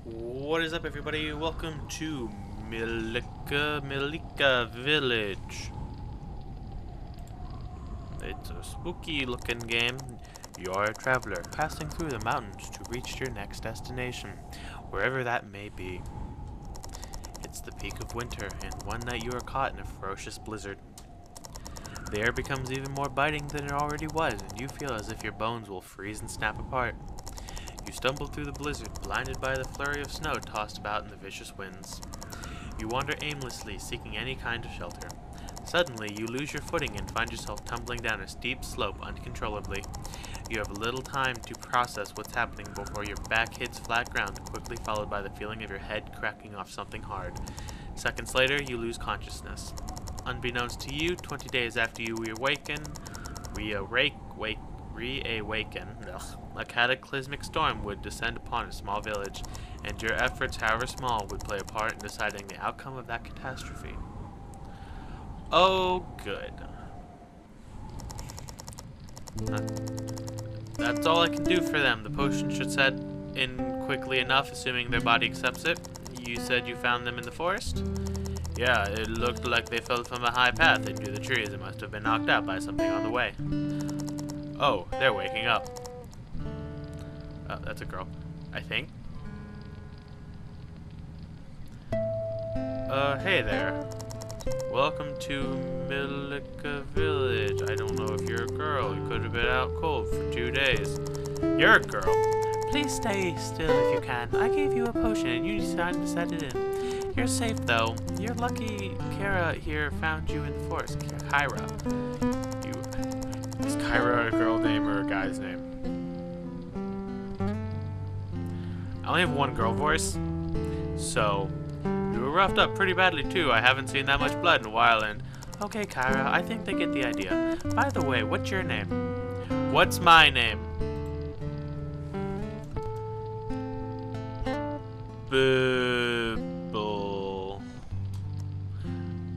What is up, everybody? Welcome to Millika Village. It's a spooky looking game. You're a traveler passing through the mountains to reach your next destination, wherever that may be. It's the peak of winter, and one night you are caught in a ferocious blizzard. The air becomes even more biting than it already was, and you feel as if your bones will freeze and snap apart. You stumble through the blizzard, blinded by the flurry of snow tossed about in the vicious winds. You wander aimlessly, seeking any kind of shelter. Suddenly, you lose your footing and find yourself tumbling down a steep slope uncontrollably. You have little time to process what's happening before your back hits flat ground, quickly followed by the feeling of your head cracking off something hard. Seconds later, you lose consciousness. Unbeknownst to you, 20 days after you reawaken, a cataclysmic storm would descend upon a small village, and your efforts, however small, would play a part in deciding the outcome of that catastrophe. Oh, good. That's all I can do for them. The potion should set in quickly enough, assuming their body accepts it. You said you found them in the forest? Yeah, it looked like they fell from a high path into the trees. It must have been knocked out by something on the way. Oh, they're waking up. Oh, that's a girl, I think. Hey there. Welcome to Millika Village. I don't know if you're a girl. You could have been out cold for 2 days. You're a girl. Please stay still if you can. I gave you a potion and you decided to set it in. You're safe though. You're lucky Kara here found you in the forest. Kyra. Is Kyra a girl name or a guy's name? I only have one girl voice, so you were roughed up pretty badly too. I haven't seen that much blood in a while, and okay, Kyra, I think they get the idea. By the way, what's your name? What's my name? Boople.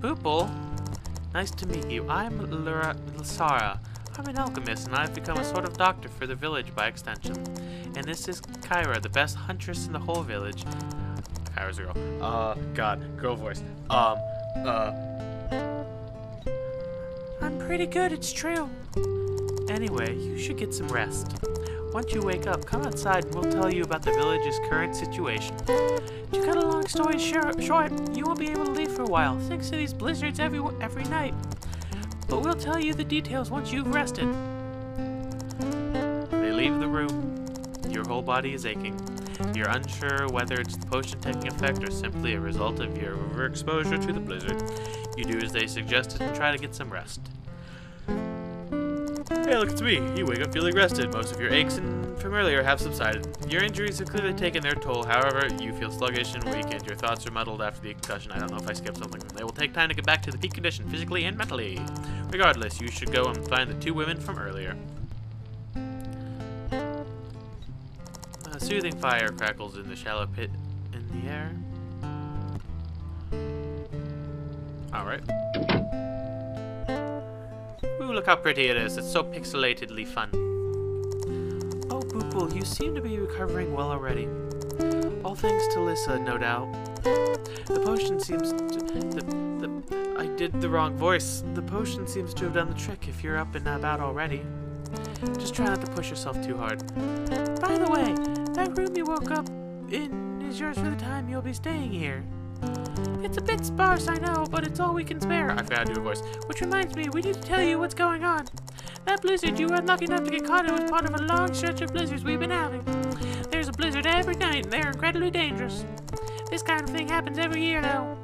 Boople? Nice to meet you. I'm Lasara. I'm an alchemist, and I've become a sort of doctor for the village by extension. And this is Kyra, the best huntress in the whole village. Kyra's a girl. God, girl voice. I'm pretty good, it's true. Anyway, you should get some rest. Once you wake up, come outside and we'll tell you about the village's current situation. To cut a long story short, you won't be able to leave for a while, thanks to these blizzards every night. But we'll tell you the details once you've rested. They leave the room. Your whole body is aching. You're unsure whether it's the potion taking effect or simply a result of your overexposure to the blizzard. You do as they suggested and try to get some rest. Hey, look, it's me. You wake up feeling rested. Most of your aches from earlier have subsided. Your injuries have clearly taken their toll. However, you feel sluggish and weak, and your thoughts are muddled after the concussion. I don't know if I skipped something. They will take time to get back to the peak condition, physically and mentally. Regardless, you should go and find the 2 women from earlier. A soothing fire crackles in the shallow pit in the air. Alright. Ooh, look how pretty it is. It's so pixelatedly fun. Oh, Boople, you seem to be recovering well already. All thanks to Lissa, no doubt. The potion seems to... I did the wrong voice. The potion seems to have done the trick if you're up and about already. Just try not to push yourself too hard. By the way, that room you woke up in is yours for the time you'll be staying here. It's a bit sparse, I know, but it's all we can spare. I forgot to do a voice. Which reminds me, we need to tell you what's going on. That blizzard you were unlucky enough to get caught in was part of a long stretch of blizzards we've been having. There's a blizzard every night, and they're incredibly dangerous. This kind of thing happens every year, though.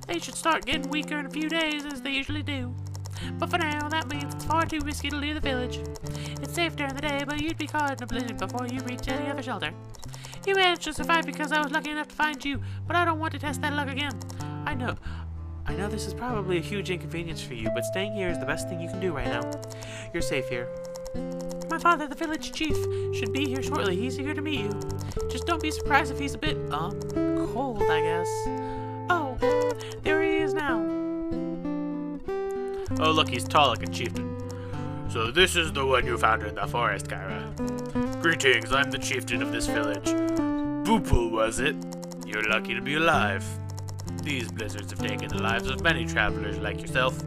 They should start getting weaker in a few days, as they usually do. But for now, that means it's far too risky to leave the village. It's safe during the day, but you'd be caught in a blizzard before you reach any other shelter. You managed to survive because I was lucky enough to find you, but I don't want to test that luck again. I know this is probably a huge inconvenience for you, but staying here is the best thing you can do right now. You're safe here. My father, the village chief, should be here shortly. He's eager to meet you. Just don't be surprised if he's a bit, cold, I guess. Oh, there he is now. Oh, look, he's tall like a chieftain. So this is the one you found in the forest, Kyra. Greetings, I'm the chieftain of this village. Boopul, was it? You're lucky to be alive. These blizzards have taken the lives of many travelers like yourself.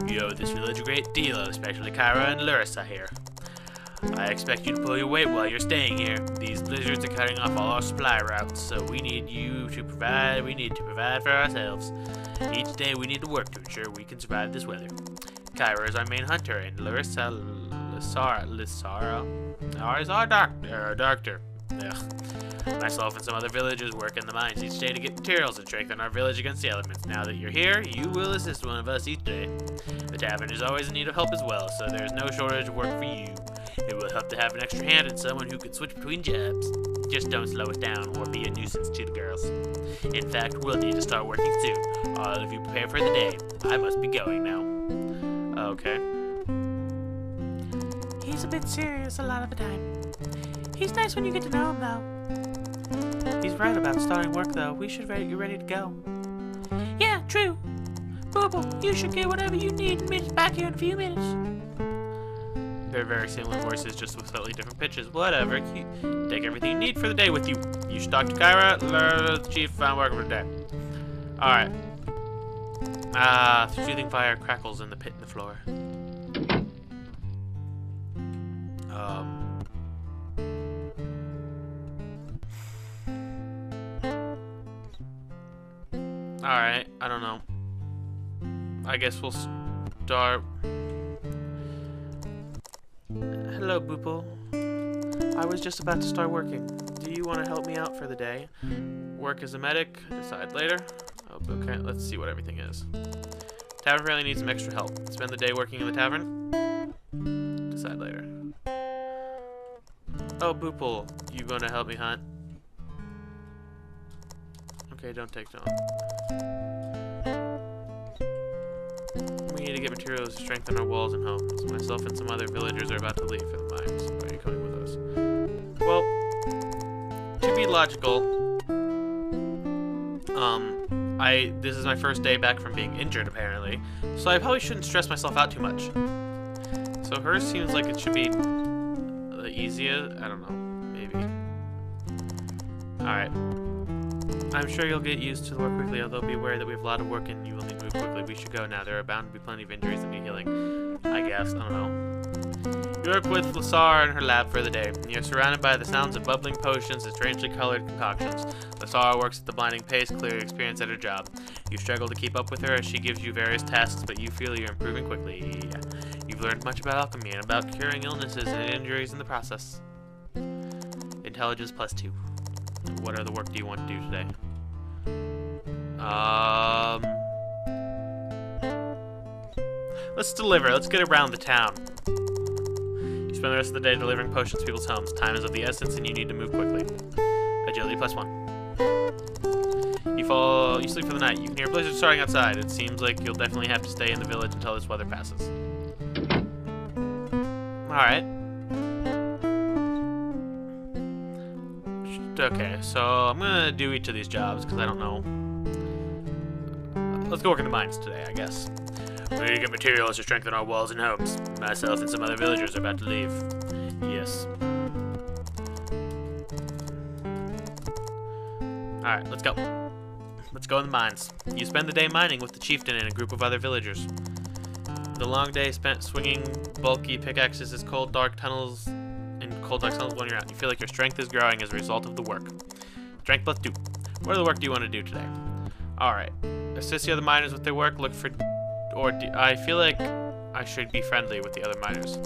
You owe this village a great deal, especially Kyra and Larissa here. I expect you to pull your weight while you're staying here. These blizzards are cutting off all our supply routes, so we need to provide for ourselves. Each day we need to work to ensure we can survive this weather. Kyra is our main hunter, and Larissa is our doctor. Ugh. Myself and some other villagers work in the mines each day to get materials and strengthen our village against the elements. Now that you're here, you will assist one of us each day. The tavern is always in need of help as well, so there is no shortage of work for you. It will help to have an extra hand and someone who can switch between jobs. Just don't slow us down or be a nuisance to the girls. In fact, we'll need to start working soon. All of you prepare for the day. I must be going now. Okay. He's a bit serious a lot of the time. He's nice when you get to know him, though. He's right about starting work, though. We should get ready to go. Yeah, true. Booble, you should get whatever you need and meet us back here in a few minutes. They're very similar voices, just with slightly different pitches. Whatever. You take everything you need for the day with you. You should talk to Kyra, the chief, found work for the day. Alright. Soothing fire crackles in the pit in the floor. Alright, I don't know. I guess we'll start. Hello, Boople. I was just about to start working. Do you want to help me out for the day? Work as a medic? Decide later. Oh, okay, let's see what everything is. Tavern apparently needs some extra help. Spend the day working in the tavern? Decide later. Oh, Boople, you going to help me hunt? Okay, don't take long. We need to get materials to strengthen our walls and homes. Myself and some other villagers are about to leave for the mines. Are you coming with us? Well, to be logical, this is my first day back from being injured, apparently, so I probably shouldn't stress myself out too much. So hers seems like it should be the easiest. I don't know, maybe. Alright. I'm sure you'll get used to the work quickly, although be aware that we have a lot of work and you will need to move quickly. We should go now. There are bound to be plenty of injuries that need healing. I guess. I don't know. You work with Lasar in her lab for the day. You're surrounded by the sounds of bubbling potions and strangely colored concoctions. Lasar works at the blinding pace, clearly experienced at her job. You struggle to keep up with her as she gives you various tasks, but you feel you're improving quickly. You've learned much about alchemy and about curing illnesses and injuries in the process. Intelligence +2. What other work do you want to do today? Let's deliver. Let's get around the town. You spend the rest of the day delivering potions to people's homes. Time is of the essence and you need to move quickly. Agility +1. You sleep for the night. You can hear blizzards starting outside. It seems like you'll definitely have to stay in the village until this weather passes. Alright. Okay, so I'm gonna do each of these jobs because I don't know. Let's go work in the mines today, I guess. We need to get materials to strengthen our walls and homes. Myself and some other villagers are about to leave. Yes. Alright, let's go. Let's go in the mines. You spend the day mining with the chieftain and a group of other villagers. The long day spent swinging bulky pickaxes is cold, dark tunnels when you're out. You feel like your strength is growing as a result of the work. Strength +2. What other work do you want to do today? Alright. Assist the other miners with their work. Look for... I feel like I should be friendly with the other miners.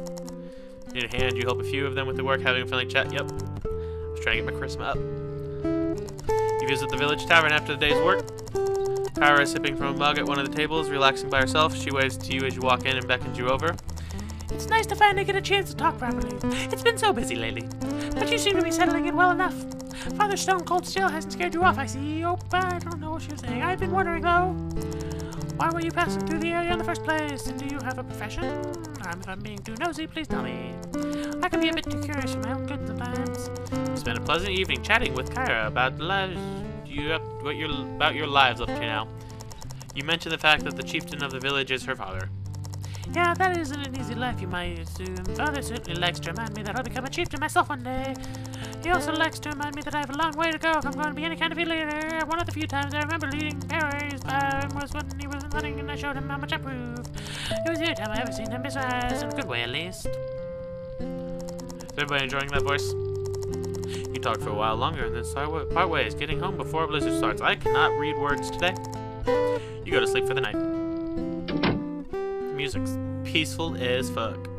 Need a hand? You help a few of them with their work, having a friendly chat? Yep. I was trying to get my charisma up. You visit the village tavern after the day's work. Kyra is sipping from a mug at one of the tables, relaxing by herself. She waves to you as you walk in and beckons you over. It's nice to finally get a chance to talk properly. It's been so busy lately. But you seem to be settling in well enough. Father Stone Cold still hasn't scared you off, I see. Oh, I don't know what you're saying. I've been wondering, though. Why were you passing through the area in the first place? And do you have a profession? If I'm being too nosy, please tell me. I can be a bit too curious for my own good sometimes. Spend a pleasant evening chatting with Kyra about the lives about your lives up to now. You mentioned the fact that the chieftain of the village is her father. Yeah, that isn't an easy life, you might assume. Father certainly likes to remind me that I'll become a chieftain myself one day. He also likes to remind me that I have a long way to go if I'm going to be any kind of a leader. One of the few times I remember leading Paris was when he was hunting and I showed him how much I approved. It was the only time I ever seen him besides, in a good way at least. Is everybody enjoying that voice? You talk for a while longer and then part ways, getting home before Blizzard starts. I cannot read words today. You go to sleep for the night. The music's peaceful as fuck.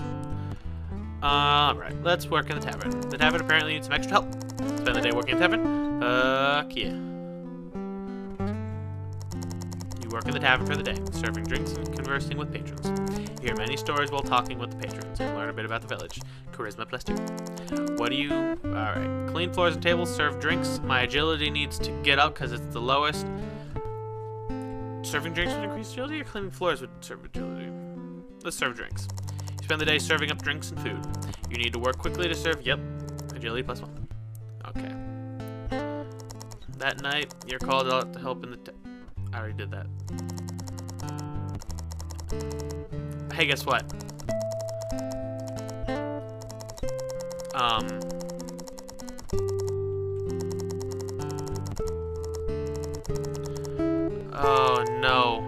Alright, let's work in the tavern. The tavern apparently needs some extra help. Spend the day working in the tavern? Fuck yeah. You work in the tavern for the day, serving drinks and conversing with patrons. You hear many stories while talking with the patrons and learn a bit about the village. Charisma +2. What do you... Alright. Clean floors and tables, serve drinks. My agility needs to get up because it's the lowest. Serving drinks would increase agility or cleaning floors would serve agility? Let's serve drinks. You spend the day serving up drinks and food. You need to work quickly to serve... Yep. Agility +1. Okay. That night, you're called out to help in the... I already did that. Hey, guess what? Oh, no.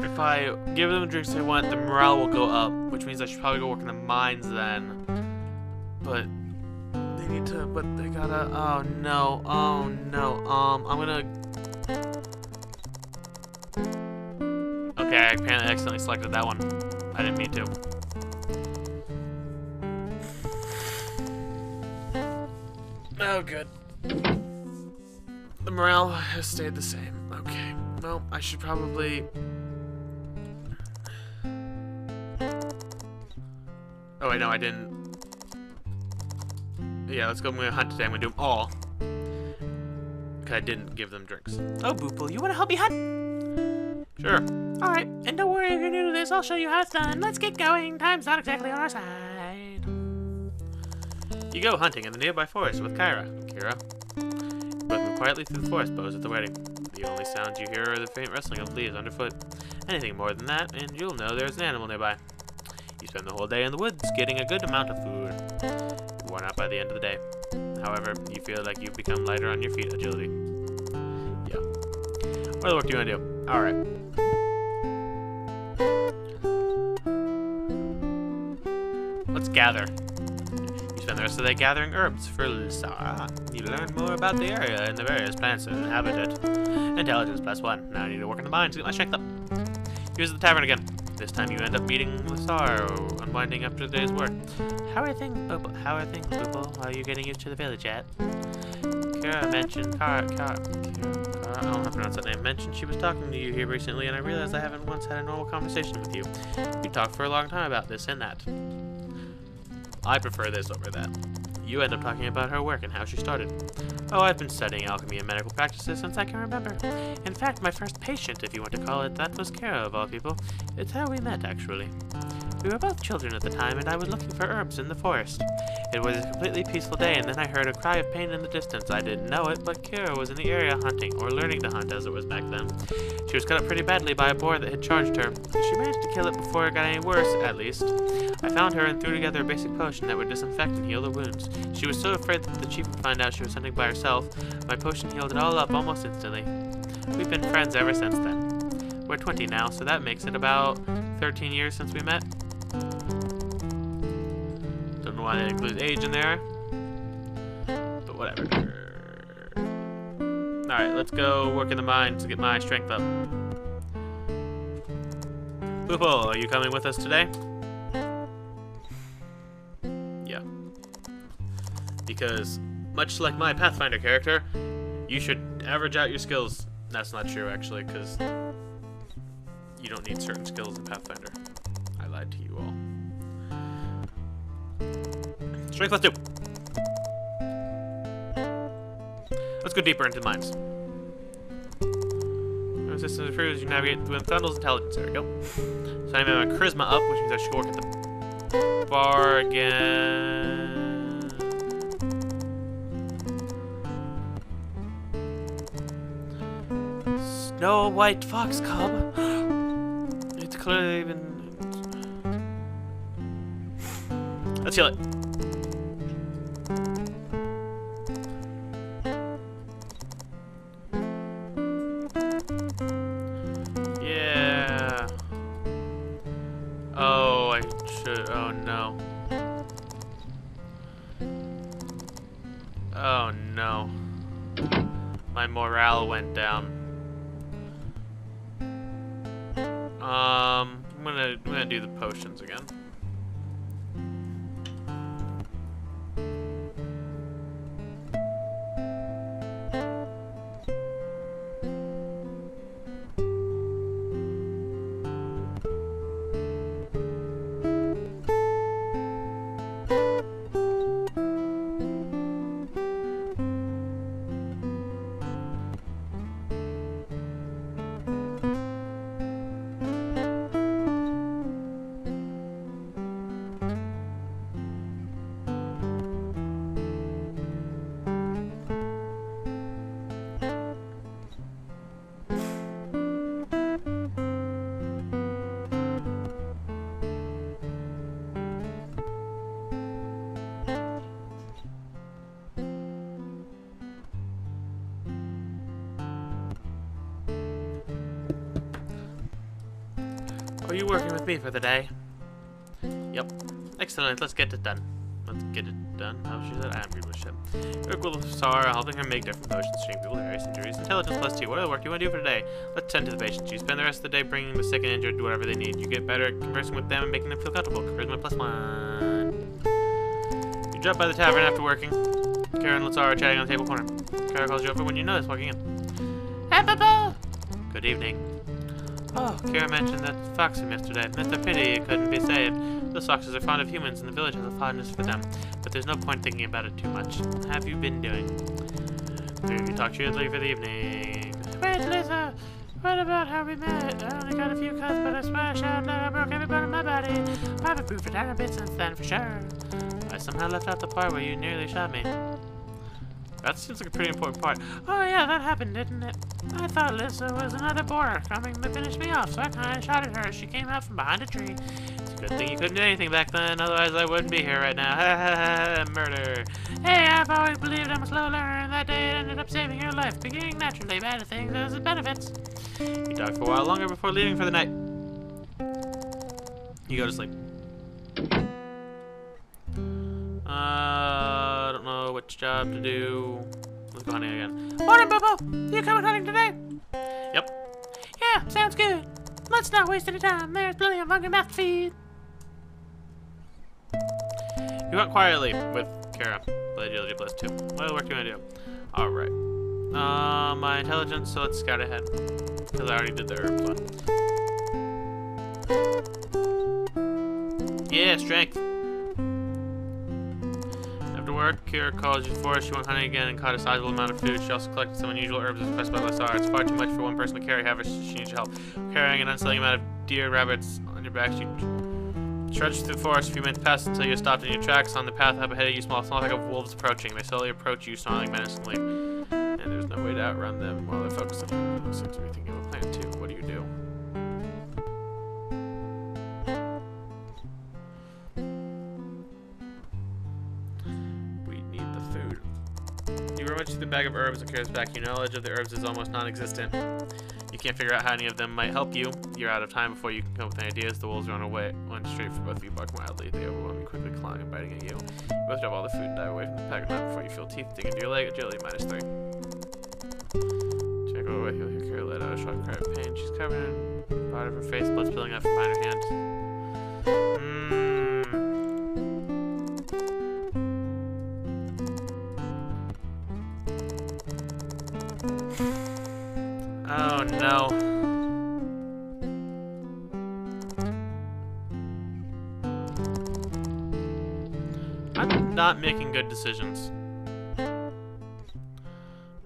If I give them the drinks they want, the morale will go up, which means I should probably go work in the mines then. But they need to, but they gotta, oh no, I'm gonna... Okay, I apparently accidentally selected that one. I didn't mean to. Oh, good. The morale has stayed the same. Okay, well, I should probably... Oh, wait, no, I didn't. Yeah, let's go. I'm gonna hunt today. I'm gonna do them all. Because I didn't give them drinks. Oh, Boople, you wanna help me hunt? Sure. Alright, and don't worry if you're new to this, I'll show you how it's done. Let's get going. Time's not exactly on our side. You go hunting in the nearby forest with Kira. Both move quietly through the forest, bows at the wedding. The only sounds you hear are the faint rustling of leaves underfoot. Anything more than that, and you'll know there's an animal nearby. You spend the whole day in the woods, getting a good amount of food. You're worn out by the end of the day. However, you feel like you've become lighter on your feet. Agility. Yeah. What other work do you want to do? Alright. Let's gather. You spend the rest of the day gathering herbs for Lisa. You learn more about the area and the various plants that inhabit it. Intelligence +1. Now I need to work in the mines to get my strength up. Here's the tavern again. This time you end up meeting Lazar, unwinding after the day's work. How are things, Boople? Are you getting used to the village yet? Kira mentioned, I don't know how to pronounce that name, mentioned she was talking to you here recently, and I realized I haven't once had a normal conversation with you. You talked for a long time about this and that. I prefer this over that. You end up talking about her work and how she started. Oh, I've been studying alchemy and medical practices since I can remember. In fact, my first patient, if you want to call it that, was Kara, of all people. It's how we met, actually. We were both children at the time, and I was looking for herbs in the forest. It was a completely peaceful day, and then I heard a cry of pain in the distance. I didn't know it, but Kira was in the area hunting, or learning to hunt as it was back then. She was cut up pretty badly by a boar that had charged her. She managed to kill it before it got any worse, at least. I found her and threw together a basic potion that would disinfect and heal the wounds. She was so afraid that the chief would find out she was hunting by herself. My potion healed it all up almost instantly. We've been friends ever since then. We're 20 now, so that makes it about 13 years since we met. Don't know why they include age in there, but whatever. Alright, let's go work in the mines to get my strength up. Boople, are you coming with us today? Yeah. Because, much like my Pathfinder character, you should average out your skills. That's not true, actually, because you don't need certain skills in Pathfinder. I lied to you all. Strength +2. Let's go deeper into the mines. Resistance improves, you navigate through tunnels, intelligence. There we go. So I have my charisma up, which means I should work at the bar again. No white fox cub. It's clearly been... Let's heal it. Yeah. Oh, I should... Oh, no. Oh, no. My morale went down. I'm gonna do the potions again. Are you working with me for the day? Yep. Excellent, let's get it done. Let's get it done. How she said I am good with shit. Equal to Star, helping her make different potions, treating people with various injuries. Intelligence +2. What other work do you want to do for today? Let's tend to the patients. You spend the rest of the day bringing the sick and injured whatever they need. You get better at conversing with them and making them feel comfortable. Charisma +1. You drop by the tavern after working. Kara and Lazar are chatting on the table corner. Kara calls you over when you notice walking in. Hey, Papa! Good evening. Oh, Kara mentioned that fox from yesterday. It's a pity it couldn't be saved. Those foxes are fond of humans, and the village has a fondness for them. But there's no point thinking about it too much. How have you been doing? We talked cheerfully for the evening. Wait, Lisa! What about how we met? I only got a few cuts, but I swear out loud I broke every bone in my body. I've improved a tiny bit since then, for sure. I somehow left out the part where you nearly shot me. That seems like a pretty important part. Oh yeah, that happened, didn't it? I thought Lisa was another boar coming to finish me off, so I kinda shot at her as she came out from behind a tree. It's a good thing you couldn't do anything back then, otherwise I wouldn't be here right now. Murder. Hey, I've always believed I'm a slow learner, and that day it ended up saving your life. Beginning naturally bad things has its benefits. You talk for a while longer before leaving for the night. You go to sleep. I don't know which job to do. Let's go hunting again. Morning, Bobo! You coming hunting today? Yep. Yeah, sounds good. Let's not waste any time. There's plenty of hungry mouth to feed. You went quietly with Kara. Agility +2. What work do you want to do? Alright. My intelligence, so let's scout ahead. Because I already did the herbs one. Yeah, strength. Work. Kira calls you to the forest. She went hunting again and caught a sizable amount of food. She also collected some unusual herbs as requested by Lazar. It's far too much for one person to carry, however, she needs your help. Carrying an unsettling amount of deer, rabbits on your back, you trudged through the forest. A few minutes passed until you stopped in your tracks. On the path up ahead of you, small pack of wolves approaching. They slowly approach you, snarling menacingly. And there's no way to outrun them while they're focused on you. It seems to be thinking of a plan too. What do you do? You rummage through the bag of herbs and carries back. Your knowledge of the herbs is almost non-existent. You can't figure out how any of them might help you. You're out of time before you can come up with any ideas. The wolves run away, run straight for both of you, bark wildly. They overwhelm you quickly, clawing and biting at you. You both drop all the food and dive away from the pack, not before you feel teeth dig into your leg. Agility -3. Check over with you. Your Kara let out a sharp cry of pain. She's covered in part of her face, blood spilling out from behind her hand. Oh no. I'm not making good decisions. Ugh,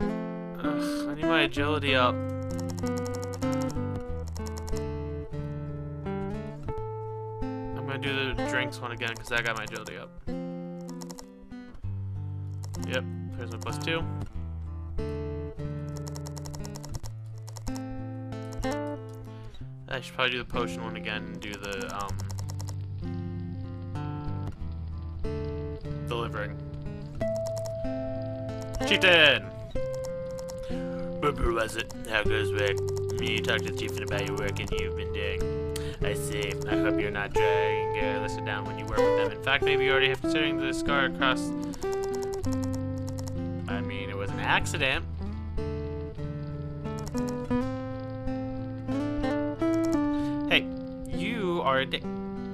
I need my agility up. I'm gonna do the drinks one again because I got my agility up. Yep, there's my +2. I should probably do the potion one again and do the, delivering. Chieftain! Boo-boo, was it? How goes work? You talked to the chieftain about your work and you've been doing. I see. I hope you're not dragging Alyssa down when you work with them. In fact, maybe you already have considering the scar across... I mean, it was an accident. Hey, you are a dick.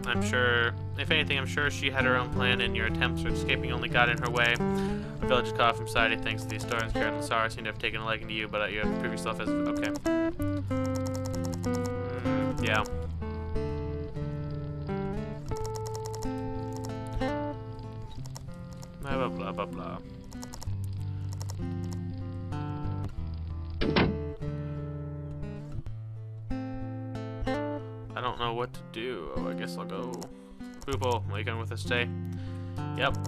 I'm sure... If anything, I'm sure she had her own plan and your attempts at escaping only got in her way. Our village is cut off from society thanks to these storms. Karen and Lasara seem to have taken a liking to you, but you have to prove yourself as... Okay. Yeah. Blah, blah, blah, blah. I don't know what to do. Oh, I guess I'll go... Poople, are you going with us today? Yep.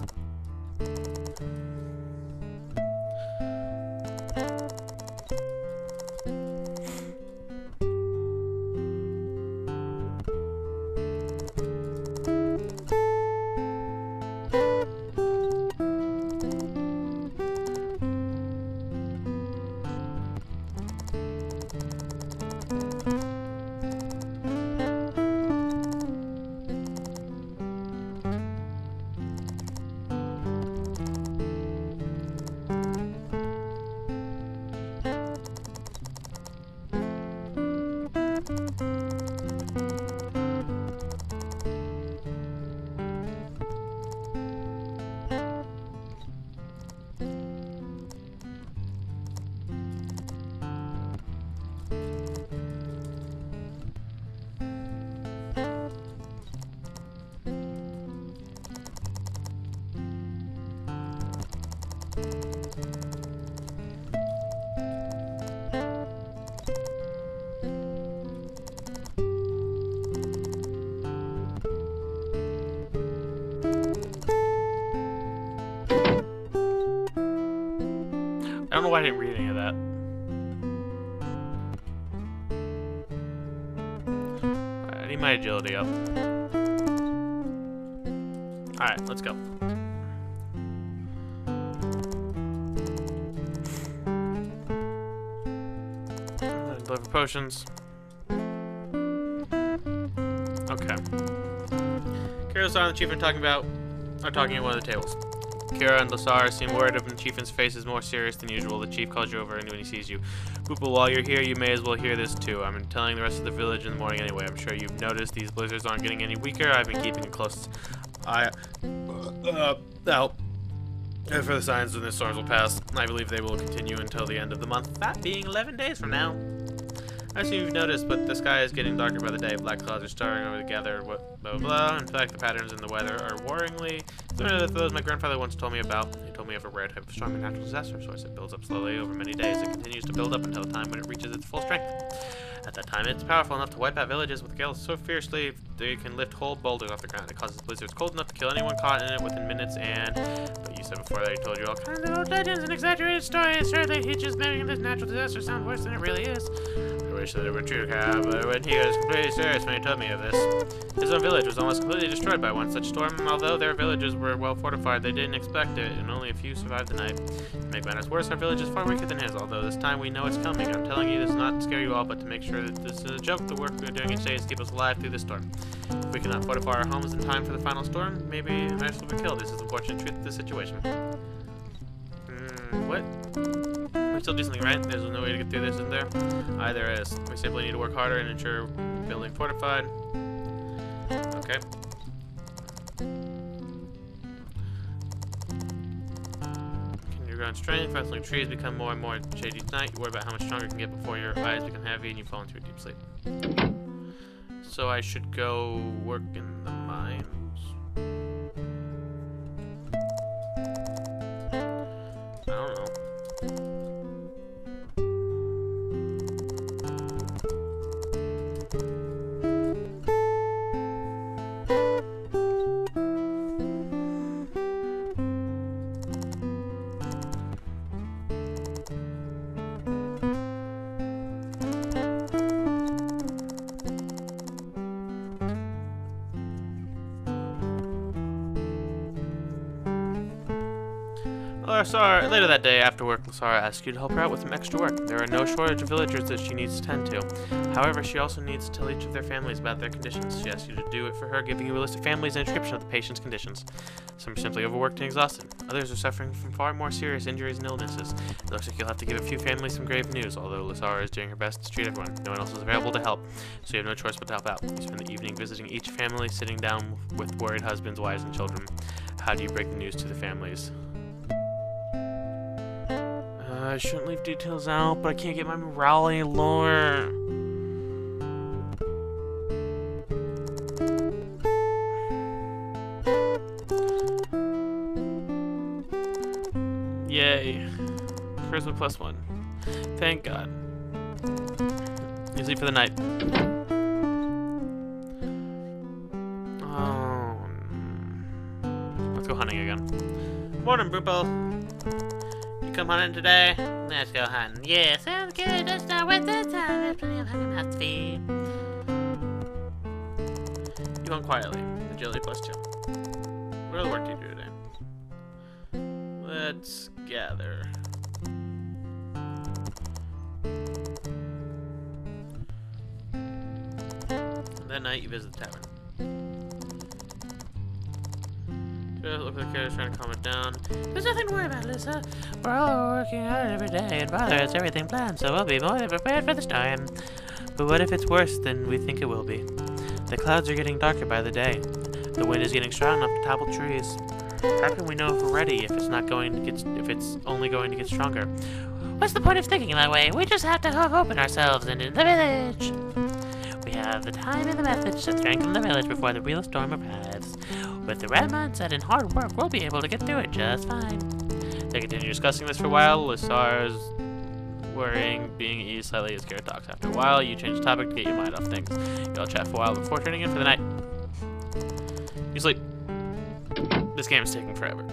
I don't know why I didn't read any of that. Alright, I need my agility up. Alright, let's go. Deliver potions. Okay. Kira's on the chief and talking at one of the tables. Kira and Lasar seem worried of the chieftain's face is more serious than usual. The chief calls you over and when he sees you. Poople, while you're here, you may as well hear this too. I'm telling the rest of the village in the morning anyway. I'm sure you've noticed these blizzards aren't getting any weaker. I've been keeping a close eye out for the signs when the storms will pass. I believe they will continue until the end of the month, that being 11 days from now. I assume you've noticed, but the sky is getting darker by the day. Black clouds are starting over together, blah, blah, blah. In fact, the patterns in the weather are worryingly similar to those my grandfather once told me about. He told me of a rare type of storm and natural disaster source. It builds up slowly over many days. It continues to build up until the time when it reaches its full strength. At that time, it's powerful enough to wipe out villages with gales so fiercely they can lift whole boulders off the ground. It causes blizzards cold enough to kill anyone caught in it within minutes, and... But you said before that he told you all kinds of old legends and exaggerated stories. Surely he just making this natural disaster sound worse than it really is. I wish that it were true, but when he was completely serious when he told me of this. His own village was almost completely destroyed by one such storm. Although their villages were well fortified, they didn't expect it, and only a few survived the night. To make matters worse, our village is far weaker than his, although this time we know it's coming. I'm telling you this not to scare you all, but to make sure that this is a joke. The work we're doing each day is to keep us alive through this storm. If we cannot fortify our homes in time for the final storm, maybe Max will be killed. This is the unfortunate truth of the situation. What? We still do something, right? There's no way to get through this, isn't there? Aye, there is. We simply need to work harder and ensure building fortified. Okay. Can you grow in strength? Wrestling trees become more and more shady each night. You worry about how much stronger you can get before your eyes become heavy and you fall into a deep sleep. So I should go work in the mines. I don't know. Later that day, after work, Lasara asks you to help her out with some extra work. There are no shortage of villagers that she needs to tend to. However, she also needs to tell each of their families about their conditions. She asks you to do it for her, giving you a list of families and a description of the patient's conditions. Some are simply overworked and exhausted. Others are suffering from far more serious injuries and illnesses. It looks like you'll have to give a few families some grave news, although Lasara is doing her best to treat everyone. No one else is available to help, so you have no choice but to help out. You spend the evening visiting each family, sitting down with worried husbands, wives, and children. How do you break the news to the families? I shouldn't leave details out, but I can't get my morale any lower. Yay. Charisma +1. Thank God. You sleep for the night. Let's go hunting again. Morning, Boople. You come hunting today? Let's go hunting. Yeah, sounds good. Let's not waste the time. There's plenty of hunting mouths to feed. You hunt quietly. Agility +2. What other work do you do today? Let's gather. That night, you visit the tavern. Look like the trying to calm it down. There's nothing to worry about, Lisa. We're all working hard every day, and Father has everything planned, so we'll be more than prepared for the storm. But what if it's worse than we think it will be? The clouds are getting darker by the day. The wind is getting strong enough to topple trees. How can we know if we're ready if it's only going to get stronger? What's the point of thinking that way? We just have to open ourselves into the village. We have the time and the methods to strengthen the village before the real storm arrives. With the right mindset and hard work, we'll be able to get through it just fine. They continue discussing this for a while. Lasara's worrying, being eased slightly as Kara talks. After a while, you change the topic to get your mind off things. You all chat for a while before turning in for the night. You sleep. This game is taking forever.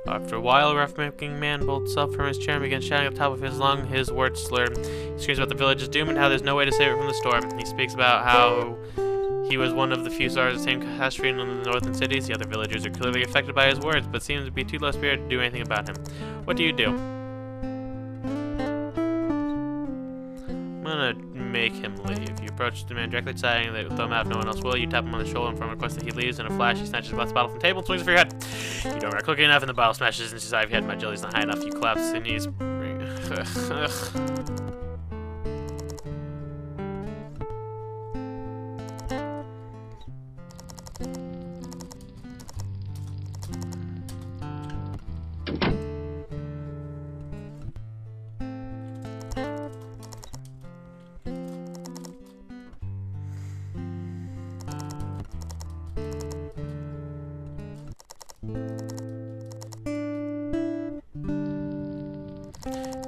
After a while, a rough-making man pulled himself from his chair and began shouting at the top of his lungs, his words slurred. He screams about the village's doom and how there's no way to save it from the storm. He speaks about how he was one of the few stars of the same catastrophe in the northern cities. The other villagers are clearly affected by his words, but seem to be too low-spirited to do anything about him. What do you do? I'm gonna make him leave. You approach the man directly, saying that throw him out if no one else will. You tap him on the shoulder and from a request that he leaves. In a flash, he snatches a glass bottle from the table and swings it for your head. You don't react quickly enough, and the bottle smashes into his eye of your head. My jelly's not high enough. You collapse to your knees.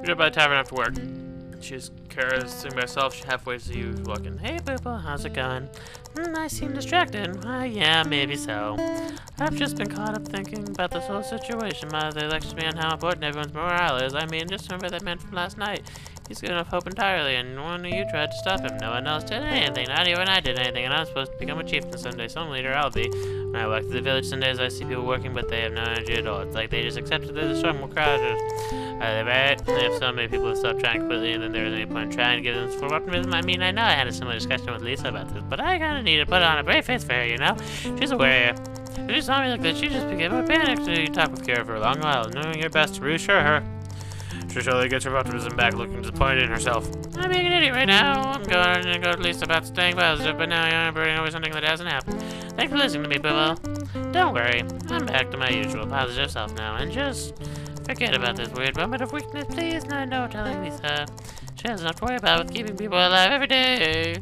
You're up by the tavern after work. She's Kara sitting by herself. She halfway sees you walking. Hey, Boople, how's it going? I seem distracted. Yeah, maybe so. I've just been caught up thinking about this whole situation. Mother lectured me on how important everyone's morale is. I mean, just remember that man from last night. He's given up hope entirely, and one of you tried to stop him. No one else did anything. Not even I did anything, and I'm supposed to become a chieftain someday. Some leader I'll be. When I walk to the village some days, I see people working, but they have no energy at all. It's like they just accepted that the storm will crash. Are they right? If so, many people have stopped trying completely, and then there isn't any point in trying to give them full optimism. I mean, I know I had a similar discussion with Lisa about this, but I kind of need to put on a brave face for her, you know? She's a warrior. If she saw me like this, she'd just begin to panic. So you talk with Kara for a long while, doing your best to reassure her. She surely gets her optimism back, looking disappointed in herself. I'm being an idiot right now. I'm going to go to Lisa about staying positive, but now I'm burning over something that hasn't happened. Thanks for listening to me, Boo-Boo. Don't worry, I'm back to my usual positive self now, and just forget about this weird moment of weakness, please. No, no, telling Lisa. She has enough to worry about with keeping people alive every day.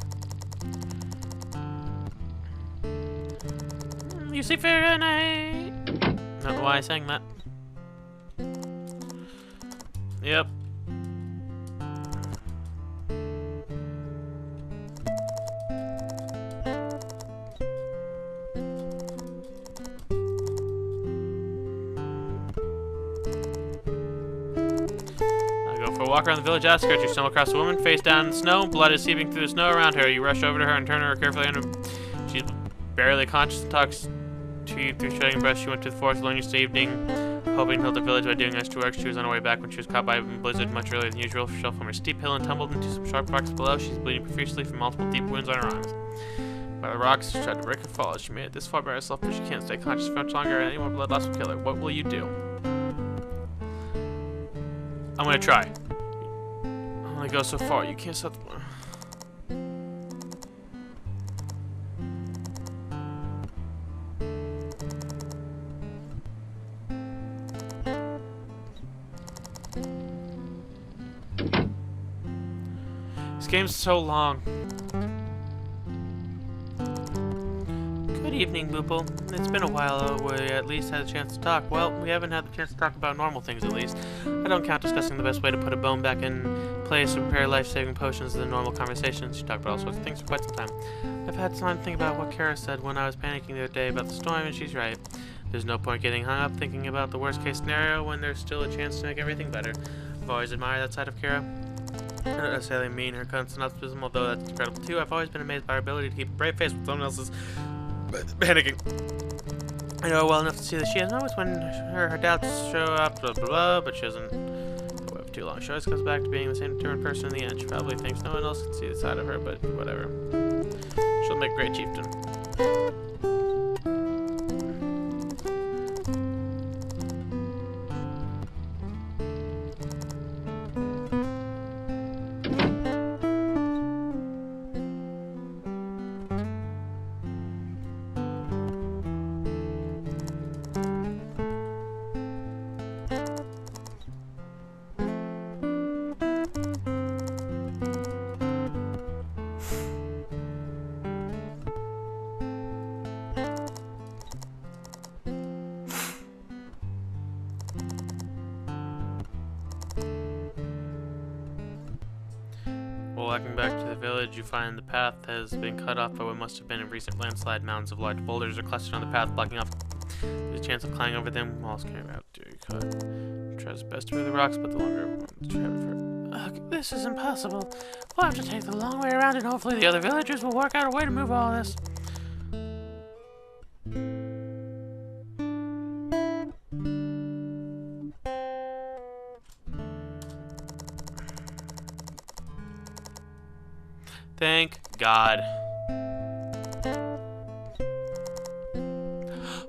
You see fair at night. Don't know why I sang that. Yep. walk around the village outskirts. You stumble across a woman, face down in the snow. Blood is seeping through the snow around her. You rush over to her and turn her carefully under. She's barely conscious and talks to you through shutting breath. She went to the forest alone yesterday evening, hoping to help the village by doing extra work. She was on her way back when she was caught by a blizzard much earlier than usual. She fell from her steep hill and tumbled into some sharp rocks below. She's bleeding profusely from multiple deep wounds on her arms. By the rocks, she tried to break her fall. She made it this far by herself, but she can't stay conscious for much longer, and any more blood loss will kill her. What will you do? I'm gonna try. I'll only go so far. You can't stop the... This game's so long. Good evening, Boople. It's been a while. We at least had a chance to talk. Well, we haven't had the chance to talk about normal things, at least. I don't count discussing the best way to put a bone back in place or prepare life-saving potions as a normal conversation. She talked about all sorts of things for quite some time. I've had time to think about what Kara said when I was panicking the other day about the storm, and she's right. There's no point getting hung up thinking about the worst-case scenario when there's still a chance to make everything better. I've always admired that side of Kara. I don't necessarily mean her constant optimism, although that's incredible too. I've always been amazed by her ability to keep a brave face when someone else is panicking. I know her well enough to see that she has moments when her doubts show up, blah blah blah, but she doesn't go for too long. She always comes back to being the same determined person in the end. She probably thinks no one else can see the side of her, but whatever. She'll make a great chieftain. Walking back to the village, you find the path has been cut off by what must have been a recent landslide. Mounds of large boulders are clustered on the path, blocking off. There's a chance of climbing over them. Walls carry out. You cut. Tries his best to move the rocks, but the longer ugh, this is impossible. We'll have to take the long way around, and hopefully the other villagers will work out a way to move all this. Thank God.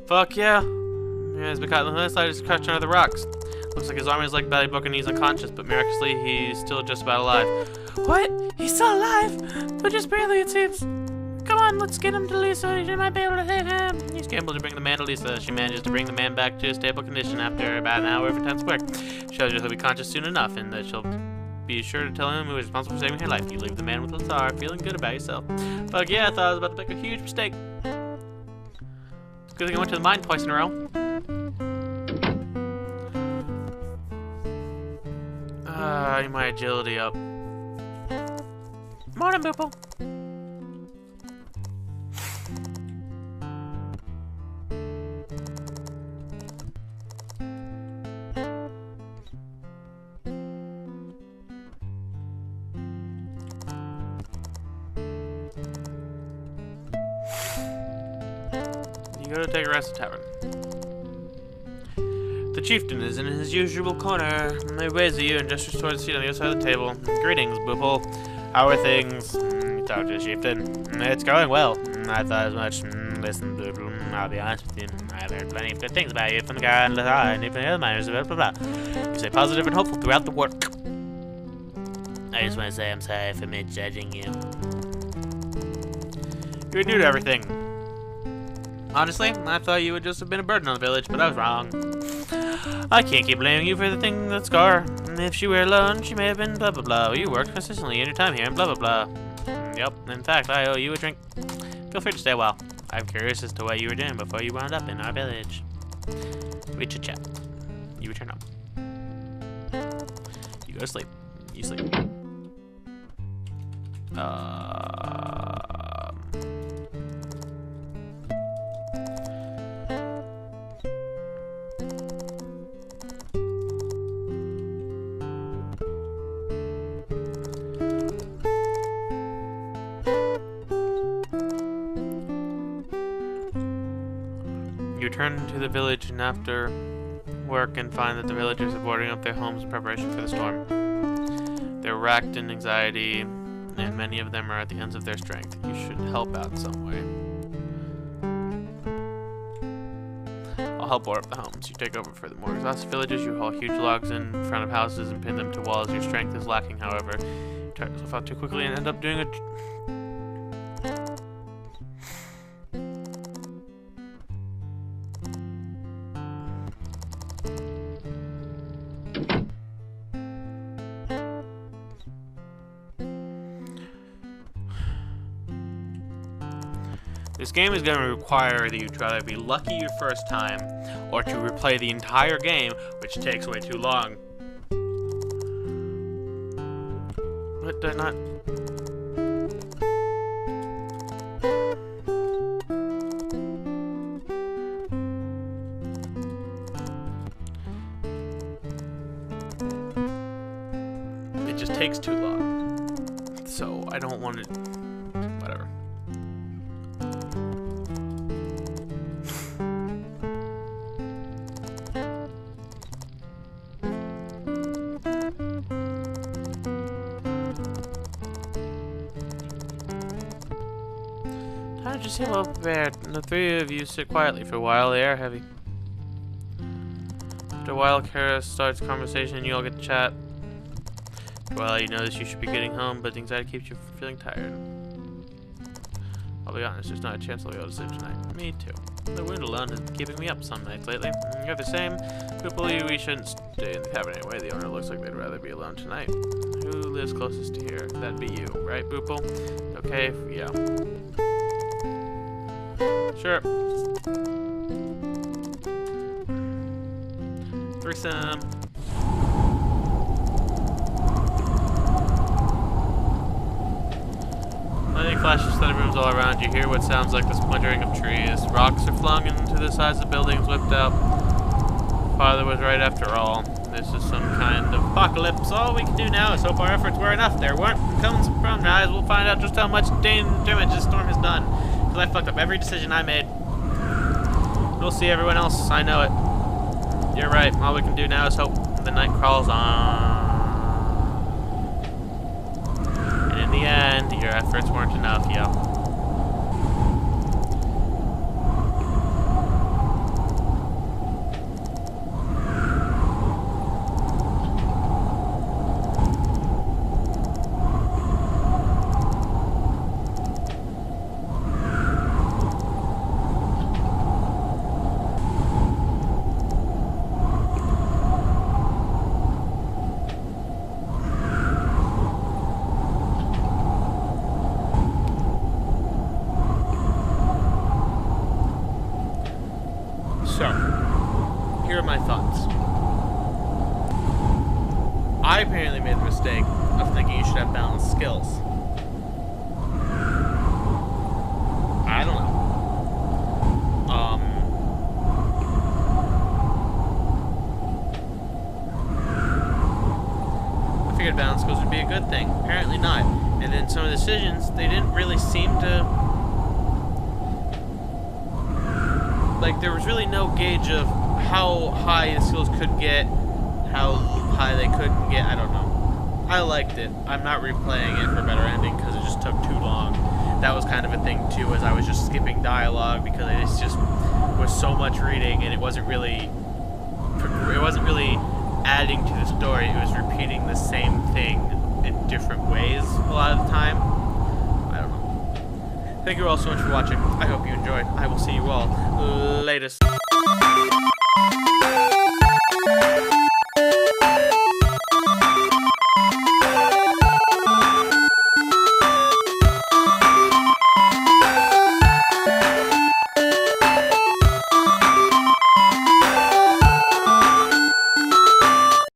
Fuck yeah. He's been caught in the landslide, he's crouched under the rocks. Looks like his arm is like belly broken and he's unconscious, but miraculously he's still just about alive. What? He's still alive? But just barely, it seems. Come on, let's get him to Lisa. She might be able to save him. You scramble to bring the man to Lisa. She manages to bring the man back to a stable condition after about an hour of intense work. Shows you he'll be conscious soon enough and that she'll be sure to tell him who is responsible for saving her life. You leave the man with a star, feeling good about yourself. Fuck yeah, I thought I was about to make a huge mistake. It's a good thing I went to the mine twice in a row. I need my agility up. Morning, Boople. You go to take a rest at the tavern. The chieftain is in his usual corner. He waves at you and gestures towards the seat on the other side of the table. Greetings, Boople. How are things? You talk to the chieftain. It's going well. I thought as much. Listen, Boople, I'll be honest with you. I've heard plenty of good things about you from the guy on the side and even the other miners, blah, blah, blah. You stay positive and hopeful throughout the work. I just want to say I'm sorry for misjudging you. You're new to everything. Honestly, I thought you would just have been a burden on the village, but I was wrong. I can't keep blaming you for the thing that's Scar. If she were alone, she may have been blah blah blah. You worked consistently in your time here and blah blah blah. Yep, in fact, I owe you a drink. Feel free to stay a while. I'm curious as to what you were doing before you wound up in our village. We chit-chat. You return home. You go to sleep. You sleep. You return to the village and after work and find that the villagers are boarding up their homes in preparation for the storm. They're racked in anxiety, and many of them are at the ends of their strength. You should help out some way. I'll help board up the homes. You take over for the more exhausted villages. You haul huge logs in front of houses and pin them to walls. Your strength is lacking, however. You tire yourself out too quickly and end up doing a... This game is going to require that you to either be lucky your first time, or to replay the entire game, which takes way too long. But they're not... It just takes too long. So I don't want to... Whatever. How did you seem well prepared? And the three of you sit quietly for a while. They are heavy. After a while, Kara starts conversation and you all get to chat. Well, you notice you should be getting home, but anxiety keeps you from feeling tired. I'll be honest, there's not a chance I'll be able to sleep tonight. Me too. The wind alone has been keeping me up some nights lately. You're the same. People believe we shouldn't stay in the cabin anyway. The owner looks like they'd rather be alone tonight. Who lives closest to here? That'd be you, right, Boople? Okay, yeah. Sure. Threesome. Lightning flashes, thunder booms all around. You hear what sounds like the splintering of trees. Rocks are flung into the sides of buildings, whipped out. Father was right after all. This is some kind of apocalypse. All we can do now is hope our efforts were enough. There weren't coming from now. We'll find out just how much damage this storm has done. Because I fucked up every decision I made. We'll see everyone else. I know it. You're right. All we can do now is hope the night crawls on. And in the end, your efforts weren't enough, yo. So, here are my thoughts. I apparently made the mistake of thinking you should have balanced skills. I don't know. I figured balanced skills would be a good thing. Apparently not. And then some of the decisions, they didn't really seem to... Like, there was really no gauge of how high the skills could get, how high they couldn't get, I don't know. I liked it. I'm not replaying it for a better ending because it just took too long. That was kind of a thing too, as I was just skipping dialogue because it just was so much reading and it wasn't really adding to the story. It was repeating the same thing in different ways a lot of the time. I don't know. Thank you all so much for watching. I hope you enjoyed. I will see you all latest.